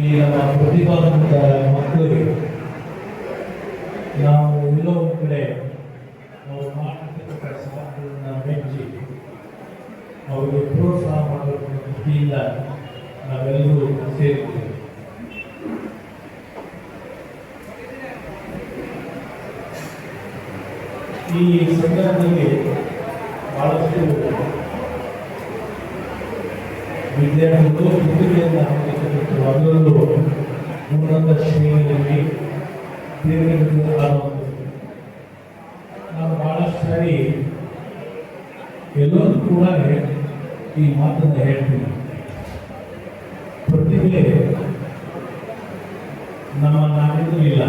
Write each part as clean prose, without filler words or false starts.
ಈ ನಮ್ಮ ಪ್ರತಿಭಾವಂತ ಮಕ್ಕಳಿಗೆ ನಾವು ಎಲ್ಲೋ ಒಂದು ಕಡೆ ಅವ್ರು ಮಾಡ್ತಕ್ಕಂಥ ಸಾಧನೆಗಳನ್ನ ಮೆಚ್ಚಿ ಅವರಿಗೆ ಪ್ರೋತ್ಸಾಹ ಮಾಡಬೇಕು ಅನ್ನೋ ದೃಷ್ಟಿಯಿಂದ ನಾವೆಲ್ಲರೂ ಸೇರಿದ್ದೇವೆ. ಈ ಸಂದರ್ಭದಲ್ಲಿ ಬಹಳಷ್ಟು ವಿದ್ಯಾರ್ಥಿಗಳು ಪ್ರತಿಭೆಯನ್ನು ಹಾಕಿರ್ತಕ್ಕಂಥ ಅದರಲ್ಲೂ ಉನ್ನತ ಶ್ರೇಣಿಯಲ್ಲಿ ನಾವು ಬಹಳಷ್ಟು ಸಾರಿ ಎಲ್ಲರೂ ಕೂಡ ಈ ಮಾತನ್ನು ಹೇಳ್ತೀವಿ. ಪ್ರತಿಭೆ ನಮ್ಮ ನಾಡಿನೂ ಇಲ್ಲ,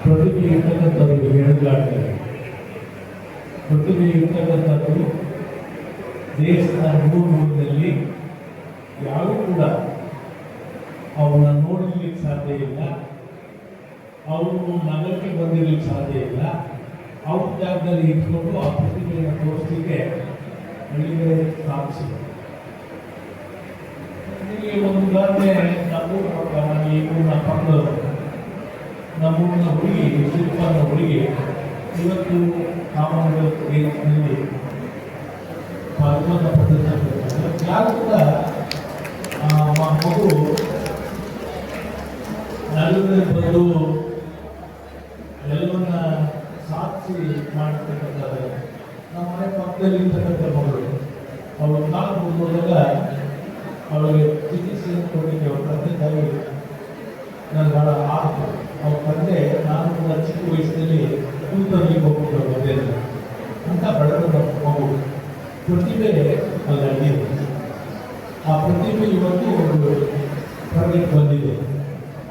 ಪ್ರತಿಭೆ ಇರ್ತಕ್ಕಂಥವ್ರಿಗೆ ಹೇಳಲಾಗ್ತದೆ. ಪ್ರತಿಭೆ ಇರ್ತಕ್ಕಂಥದ್ದು ದೇಶದ ಮೂಲೆಯಲ್ಲಿ ಯಾರೂ ಕೂಡ ಅವನ್ನ ನೋಡಲಿಕ್ಕೆ ಸಾಧ್ಯ ಇಲ್ಲ, ಅವರು ನಗರಕ್ಕೆ ಬಂದಿರಲಿಕ್ಕೆ ಸಾಧ್ಯ ಇಲ್ಲ. ಅವ್ರ ಜಾಗದಲ್ಲಿ ಇಟ್ಕೊಂಡು ಆ ಪ್ರತಿಭೆಯನ್ನು ತೋರಿಸಲಿಕ್ಕೆ ಹಳ್ಳಿಗಳೇ ಸಾಧಿಸಿ. ನಿಮಗೆ ಒಂದು ಉದಾಹರಣೆ, ನಮ್ಮೂರಿನ ಪಕ್ಕದವರು, ನಮ್ಮೂರಿನ ಹುಡುಗಿ, ಶಿಲ್ಪನ ಹುಡುಗಿ ಇವತ್ತು ಕಾಮನ್ವೆಲ್ತ್ ಗೇಮ್ಸ್ನಲ್ಲಿ ಪಾಲ್ಗೊಂಡ ಪದ್ಧತಿ ಯಾರು ಕೂಡ ಮಗು ನಗರದಲ್ಲಿ ಬಂದು ಎಲ್ಲವನ್ನ ಸಾಧಿಸಿ ಮಾಡತಕ್ಕಂಥದ್ದು. ನಮ್ಮ ಮನೆ ಪಕ್ಕದಲ್ಲಿ ಇರ್ತಕ್ಕಂಥ ಮಗಳು ಅವಳು ಕಾಲು ಹೋದಾಗ ಅವಳಿಗೆ ಚಿಕಿತ್ಸೆಯನ್ನು ಕೊಡಲಿಕ್ಕೆ ಅವ್ರ ತಂದೆ ತಾಯಿ ನನಗೆ ಬಹಳ ಆಯ್ತು. ಅವ್ರ ತಂದೆ ನಾನು ಕೂಡ ಚಿಕ್ಕ ವಯಸ್ಸಿನಲ್ಲಿ ಕೂತಲ್ಲಿ ಹೋಗ್ಬಿಟ್ಟು ಮಧ್ಯ ಅಂತ ಬೆಳೆದ ಮಗು ಪ್ರತಿಭೆ ಅಲ್ಲಿ ಆ ಪ್ರತಿಭೆ ಇವತ್ತು ಒಂದು ಹೊರಗೆ ಬಂದಿದೆ.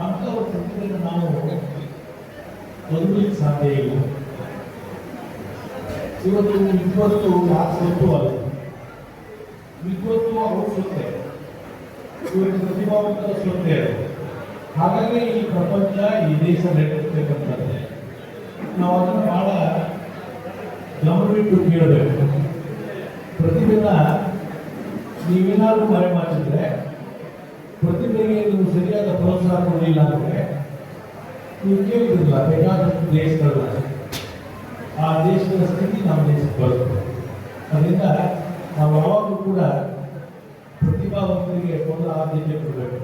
ಅಂಥವ್ರ ಪ್ರತಿಭೆಯನ್ನು ನಾವು ಹೊಂದಲಿಕ್ಕೆ ಸಾಧ್ಯ ಇಲ್ಲ. ಇವತ್ತು ವಿದ್ವತ್ತು ಯಾರು ಸ್ವತ್ತು ಅಲ್ಲ, ವಿದ್ವತ್ತು ಅವರು ಸ್ವತ್ತೆ, ಇವತ್ತು ಪ್ರತಿಭಾವಂತರ ಸ್ವತ್ತೆ. ಹಾಗಾಗಿ ಈ ಪ್ರಪಂಚ, ಈ ದೇಶ ನಡೆಸಬೇಕಂತಂದ್ರೆ ನಾವು ಅದನ್ನು ಬಹಳ ಗಮನವಿಟ್ಟು ಕೇಳಬೇಕು. ಪ್ರತಿಭೆನ ನೀವೇನಾದ್ರೂ ಮರೆ ಮಾಡಿದ್ರೆ, ಪ್ರತಿಭೆಗೆ ನೀವು ಸರಿಯಾದ ಪ್ರೋತ್ಸಾಹ ಕೊಡಲಿಲ್ಲ ಅಂದರೆ ನೀವು ಕೇಳಿದ್ರಲ್ಲ ಬೇಕಾದಷ್ಟು ದೇಶಗಳಲ್ಲ, ಆ ದೇಶದ ಸ್ಥಿತಿ ನಮ್ಮ ದೇಶಕ್ಕೆ ಬರುತ್ತೆ. ಅದರಿಂದ ನಾವು ಯಾವಾಗಲೂ ಕೂಡ ಪ್ರತಿಭಾವಂತರಿಗೆ ಒಂದು ಆದ್ಯತೆ ಕೊಡಬೇಕು.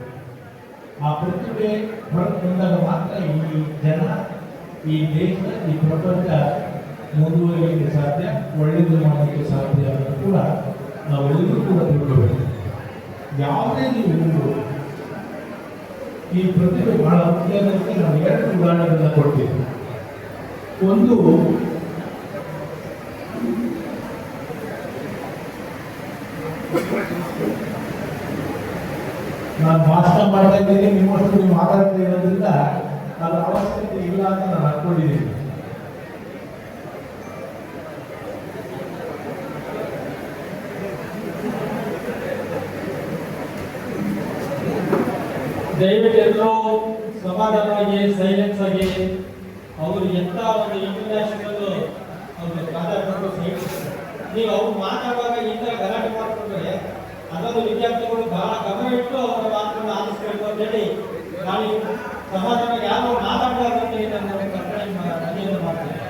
ಆ ಪ್ರತಿಭೆ ಹೊರಗೆ ಬಂದಾಗ ಮಾತ್ರ ಈ ಜನ, ಈ ದೇಶ, ಈ ಪ್ರಪಂಚ ಮುಂದುವರಿಯಲಿಕ್ಕೆ ಸಾಧ್ಯ, ಒಳ್ಳೆಯದು ಮಾಡಲಿಕ್ಕೆ ಸಾಧ್ಯ ಅಂತ ಕೂಡ ನಾವೆಲ್ಲರೂ ಕೂಡ ತಿಳ್ಕೋಬೇಕು. ಯಾವುದೇ ನೀವು ಈ ಪ್ರತಿಭೆ ಬಹಳ ಮುಖ್ಯ ಅನ್ನೋದಕ್ಕೆ ನಾವು ಎರಡು ಉದಾಹರಣೆಗಳನ್ನ ಕೊಡ್ತೀವಿ. ಒಂದು, ನಾನು ಭಾಷಣ ಮಾಡ್ತಾ ಇದ್ದೀನಿ, ನಿಮ್ಮಷ್ಟು ನೀವು ಮಾತಾಡ್ತಾ ಇರೋದ್ರಿಂದ ಅದರ ಅವಶ್ಯಕತೆ ಇಲ್ಲ ಅಂತ ನಾನು ಅನ್ಕೊಂಡಿದ್ದೀನಿ. ದಯವಿಟ್ಟು ಎಲ್ಲರೂ ಸಮಾಧಾನವಾಗಿ, ಸೈಲೆನ್ಸ್ ಆಗಿ, ಅವರು ಎಂತ ಒಂದು ಇಂಟರ್ನ್ಯಾಷನಲ್ ಒಂದು ಮಾತಾಡ್ಕೊಂಡು ನೀವು ಅವ್ರು ಮಾತಾಡುವಾಗ ಈ ಥರ ಗಲಾಟೆ ಮಾಡಿಕೊಂಡ್ರೆ ಅದೊಂದು ವಿದ್ಯಾರ್ಥಿಗಳು ಬಹಳ ಗಮನ ಇಟ್ಟು ಅವರ ಮಾತನ್ನು ಆಲಿಸಬೇಕು ಅಂತ ಹೇಳಿ ನಾನು ಸಮಾಧಾನ ಯಾರು ಮಾತಾಡಬಾರ್ದು ನಾನು ಮನೆಯನ್ನು ಮಾಡ್ತೇನೆ.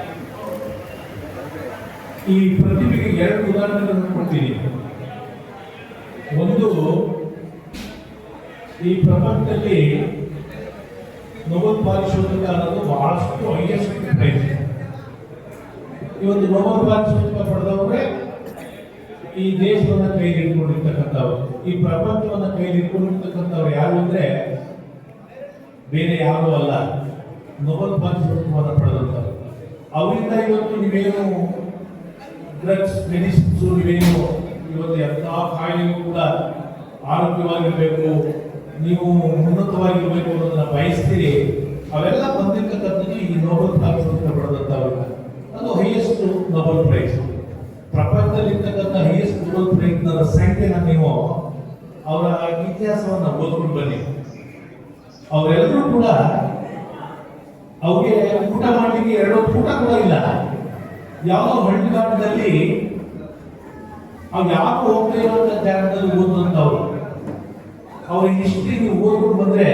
ಈ ಪ್ರತಿಭೆಗೆ ಎರಡು ಉದಾಹರಣೆಗಳನ್ನು ಕೊಡ್ತೀನಿ. ಒಂದು, ಈ ಪ್ರಪಂಚದಲ್ಲಿ ನೊಬೆಲ್ ಪಾರಿತೋಷಿಕ ಅನ್ನೋದು ಬಹಳಷ್ಟು ಹೈಯೆಸ್ಟ್ ಪ್ರೈಸ್. ಇವತ್ತು ನೊಬೆಲ್ ಪಾರಿತೋಷಿಕ ಪಡೆದವರೇ ಈ ದೇಶವನ್ನು ಕೈಲಿ ಇಟ್ಕೊಂಡಿರ್ತಕ್ಕಂಥವ್ರು, ಈ ಪ್ರಪಂಚವನ್ನು ಕೈಲಿ ಇಟ್ಕೊಂಡಿರ್ತಕ್ಕಂಥವ್ರು ಯಾರು ಅಂದ್ರೆ ಬೇರೆ ಯಾರು ಅಲ್ಲ, ನೊಬೆಲ್ ಪಾರಿತೋಷಿಕವನ್ನು ಪಡೆದಂಥವ್ರು. ಅವರಿಂದ ಇವತ್ತು ನೀವೇನು ಡ್ರಗ್ಸ್, ಮೆಡಿಸಿನ್ಸ್, ನೀವೇನು ಇವತ್ತು ಎಲ್ಲ ಕಾಯಿಲೆಗೂ ಕೂಡ ಆರೋಗ್ಯವಾಗಿರಬೇಕು, ನೀವು ಉನ್ನತವಾಗಿರ್ಬೇಕು ಅನ್ನೋದನ್ನ ಬಯಸ್ತೀರಿ. ಅವೆಲ್ಲ ಬಂದಿರ್ತಕ್ಕಂಥದ್ದು ಈ ನೊಬೆಲ್ ಪಾರಿತೋಷಿಕ ಪಡೆದಂಥವ್ರು. ಅದು ಹೈಯೆಸ್ಟ್ ನೊಬೆಲ್ ಪ್ರೈಸ್. ಪ್ರಪಂಚದಲ್ಲಿರ್ತಕ್ಕಂಥ ಹೈಯೆಸ್ಟ್ ನೊಬೆಲ್ ಪ್ರೈಸ್ನ ಸಂಖ್ಯೆನ ನೀವು ಅವರ ಇತಿಹಾಸವನ್ನು ಓದ್ಕೊಂಡು ಬನ್ನಿ. ಅವರೆಲ್ಲರೂ ಕೂಡ ಅವ್ರಿಗೆ ಊಟ ಮಾಡಲಿಕ್ಕೆ ಎರಡು ಊಟ ಕೂಡ ಇಲ್ಲ. ಯಾವುದೋ ಹಳ್ಳಿಗಾಡದಲ್ಲಿ ಅವ್ರು ಯಾರು ಹೋಗ್ತಾ ಇರುವಂತ ಜಾಗದಲ್ಲಿ ಓದುವಂಥವ್ರು. ಅವ್ರ ಹಿಸ್ಟ್ರಿ ನೀವು ಓದ್ಕೊಂಡು ಬಂದ್ರೆ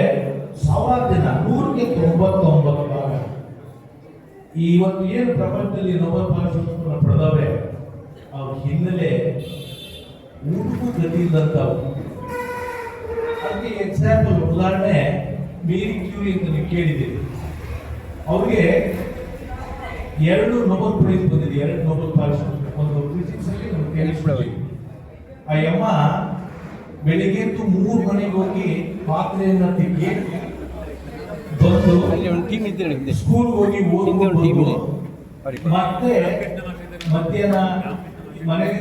ಸಾವಿರಾರು ಜನ 199 ಭಾಗ ಇವತ್ತು ಏನು ಪ್ರಪಂಚದಲ್ಲಿ ನೊಬೆಲ್ ಪಾರಿತೋಷಿಕವನ್ನು ಪಡೆದವೆ ಅವ್ರ ಹಿನ್ನೆಲೆ ಊಟಕ್ಕೂ ಗತಿ ಇಲ್ಲಂತವು. ಅದಕ್ಕೆ ಎಕ್ಸಾಂಪಲ್ ಉದಾಹರಣೆ ಮೇರಿ ಕ್ಯೂರಿ ಅಂತ ನೀವು ಕೇಳಿದ್ದೀರಿ. ಅವ್ರಿಗೆ 2 ನೊಬೆಲ್ ಪ್ರೈಸ್ ಬಂದಿದೆ, 2 ನೊಬೆಲ್ ಪಾರಿತೋಷಿಕ, ಒಂದು ಫಿಸಿಕ್ಸ್ ಅಲ್ಲಿ ಒಂದು ಕೆಮಿಸ್ಟ್ರಿ. ಆ ಅಮ್ಮ ಬೆಳಿಗ್ಗೆ ಎದ್ದು 3 ಮನೆಗೆ ಹೋಗಿ ಪಾತ್ರೆಯನ್ನ ತಿಕ್ಕಿ ಬಂದು ಸ್ಕೂಲ್ ಹೋಗಿ ಓದ್ಕೊಂಡು ಮತ್ತೆ ಮಧ್ಯಾಹ್ನ ಮನೆಗೆ